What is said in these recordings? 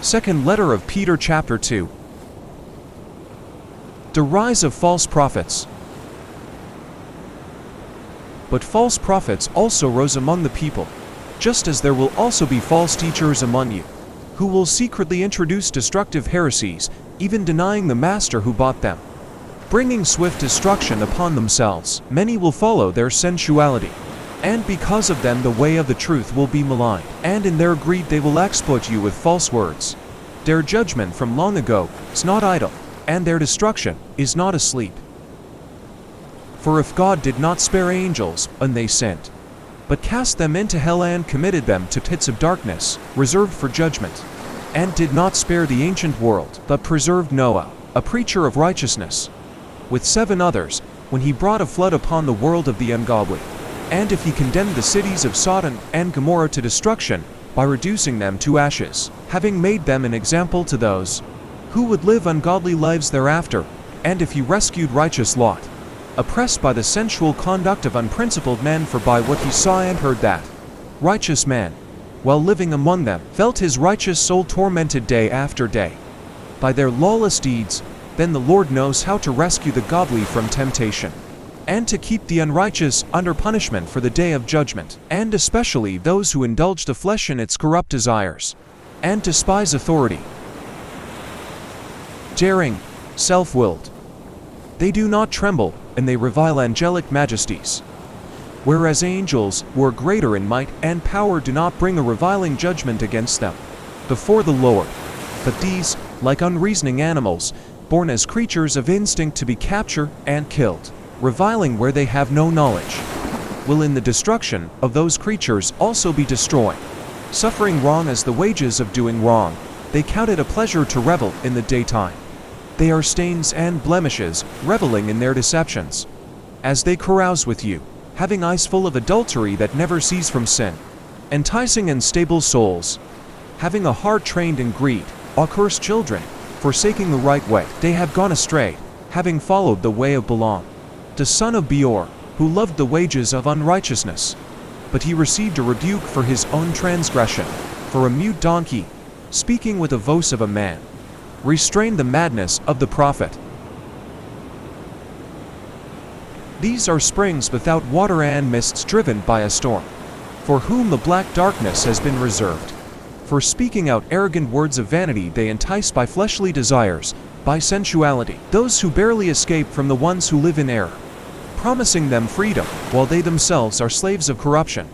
Second letter of Peter chapter 2. The rise of false prophets. But false prophets also rose among the people, just as there will also be false teachers among you, who will secretly introduce destructive heresies, even denying the master who bought them, bringing swift destruction upon themselves. Many will follow their sensuality, and because of them the way of the truth will be maligned, and in their greed they will exploit you with false words. Their judgment from long ago is not idle, and their destruction is not asleep. For if God did not spare angels when they sinned, but cast them into hell and committed them to pits of darkness, reserved for judgment, and did not spare the ancient world, but preserved Noah, a preacher of righteousness, with 7 others, when he brought a flood upon the world of the ungodly. And if he condemned the cities of Sodom and Gomorrah to destruction, by reducing them to ashes, having made them an example to those who would live ungodly lives thereafter, and if he rescued righteous Lot, oppressed by the sensual conduct of unprincipled men, for by what he saw and heard that righteous man, while living among them, felt his righteous soul tormented day after day by their lawless deeds, then the Lord knows how to rescue the godly from temptation, and to keep the unrighteous under punishment for the day of judgment, and especially those who indulge the flesh in its corrupt desires, and despise authority. Daring, self-willed. They do not tremble, and they revile angelic majesties. Whereas angels, who are greater in might and power, do not bring a reviling judgment against them before the Lord. But these, like unreasoning animals, born as creatures of instinct to be captured and killed, reviling where they have no knowledge, will in the destruction of those creatures also be destroyed. Suffering wrong as the wages of doing wrong, they count it a pleasure to revel in the daytime. They are stains and blemishes, reveling in their deceptions, as they carouse with you, having eyes full of adultery that never cease from sin, enticing unstable souls, having a heart trained in greed, accursed children, forsaking the right way. They have gone astray, having followed the way of Balaam, the son of Beor, who loved the wages of unrighteousness, but he received a rebuke for his own transgression. For a mute donkey, speaking with the voice of a man, restrained the madness of the prophet. These are springs without water and mists driven by a storm, for whom the black darkness has been reserved. For speaking out arrogant words of vanity they entice by fleshly desires, by sensuality, those who barely escape from the ones who live in error, promising them freedom, while they themselves are slaves of corruption.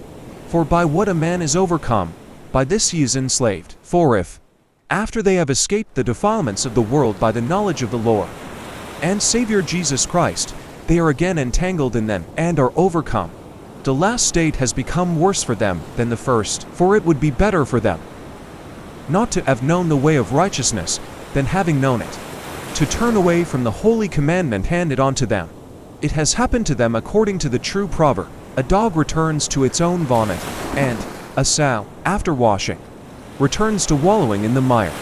For by what a man is overcome, by this he is enslaved. For if, after they have escaped the defilements of the world by the knowledge of the Lord and Savior Jesus Christ, they are again entangled in them and are overcome, the last state has become worse for them than the first. For it would be better for them not to have known the way of righteousness than, having known it, to turn away from the holy commandment handed on to them. It has happened to them according to the true proverb, a dog returns to its own vomit, and a sow, after washing, returns to wallowing in the mire.